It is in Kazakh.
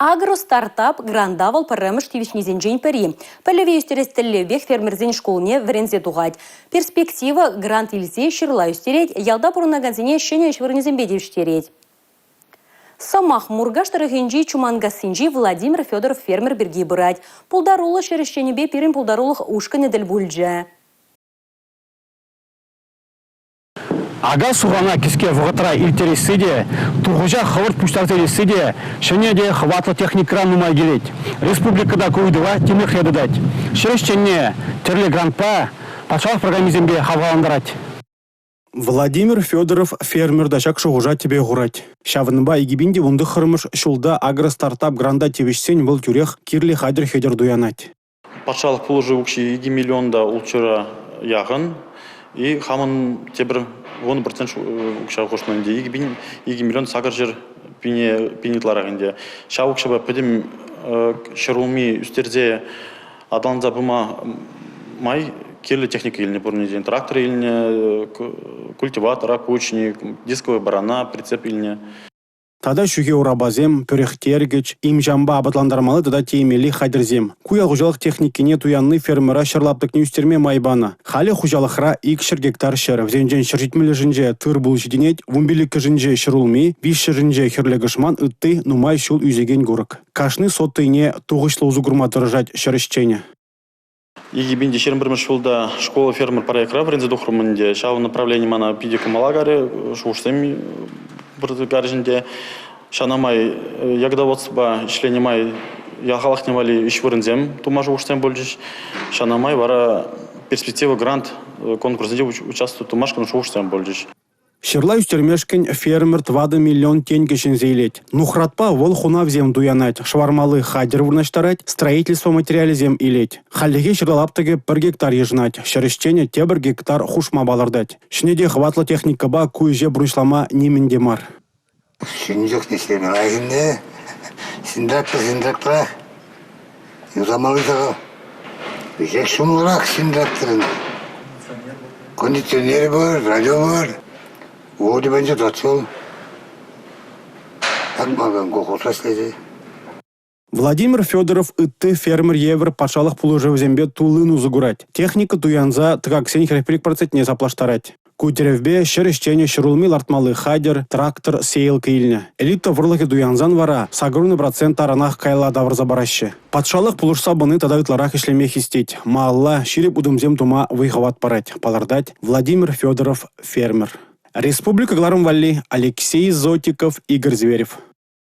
Агро-стартап грандавал паремыш тивичнизен жень пери. Пәлеве үстерестеллебек фермерзен школне врензе туғать. Перспектива грант илсе шырла үстереть, ялда пұрынагазине шене швырнезен бедевштереть. Самах мургаштары генжи чумангасинжи Владимир Федоров фермер берги бұрать. Пулдарулы шерещенебе пирин пулдарулых ушка недель бульджа. Ага суғана кеске вғытыра илтересіде, тұрғыжа қывырт пүштартелесіде, шыне де хватлы техникра нумай келет. Республикада көйдіва темір хедедет. Шерешченне терлі грантпа патшалық программизмге хаваландырать. Владимир Федоров фермер дашак шуғыжа тебе ғұрать. Шавынба егебінде онды қырмыш шулда агро-стартап гранда тевешсен бұл тюрех кирлі хайдыр хедер дуянать. Патшалық пулы живукши 2 миллионда улчыра яғын, и хамын тебір 10% укша қошнанде 2 миллион сағыр жер пенетларағынде. Шауқшаба пөдім шырулми үстерде адаланза бұма май керлі техника еліне бұрынеден. Трактор еліне, культиватора, кучник, дисковый барана, прицеп еліне. Тада шуге урабазем, пөрехтергіч, имжамба абатландармалы тада теймели хайдерзем. Куя хужалық техникине туянны фермера шырлаптық неустерме майбана. Халі хужалықра 2 гектар шыр. Взенжен шыржитмелі жінже тыр бұл жиденет, вумбелікі жінже шырулми, 5 жінже херлегішман үтті нумай шул үзеген көрік. Кашны соттыйне туғышлы узугурма тұржать шырышчене. Егебінде 21 жылда школа фермер проекра врензе духрумынде. Шау направление мана пидеку малагаре, шуштем гаражінде шанамай ягдаводства членемай яғалақ немали ишвырынзем тумажы уштен бөлжіш шанамай вара перспектива грант конкурсінде участвует тумашкан уштен бөлжіш. Шырла үстермешкен фермер 20 миллион тенге зейлет. Нухратпа вол хунавзем дуянать, швармалы хайдер вырнаштарать, строительство материализем илет. Халлиге шырлаптыге 1 гектар ежнать, шырышчене те 1 гектар хушма балардать. Шнеде хватлы техника ба куйже брушлама немінде мар. Шынжық несеме айынне, синдрактора, юзамалы зағы. Бежек шумлырақ синдракторын. Кондиционері бар, радио бар. Води бенже датчыл. Акмаган кохоса следи. Владимир Федоров ытты фермер евр патшалық пулы жевзембе тулыну загурать. Техника туянза тыгаксен хрепелик процентне заплаштарать. Кутеревбе шерещене шырулми лартмалы хайдер, трактор, сейлка илне. Элита врлыхи дуянзан вара, сагруны процент аранах кайла даврза бараще. Патшалық пулышса быны тада ытларах ишлемех истеть. Маалла ширип удымзем тума выховат парать. Палардать Владимир Федоров фермер. Республика Гларум Валли, Алексей Зотиков, Игорь Зверев.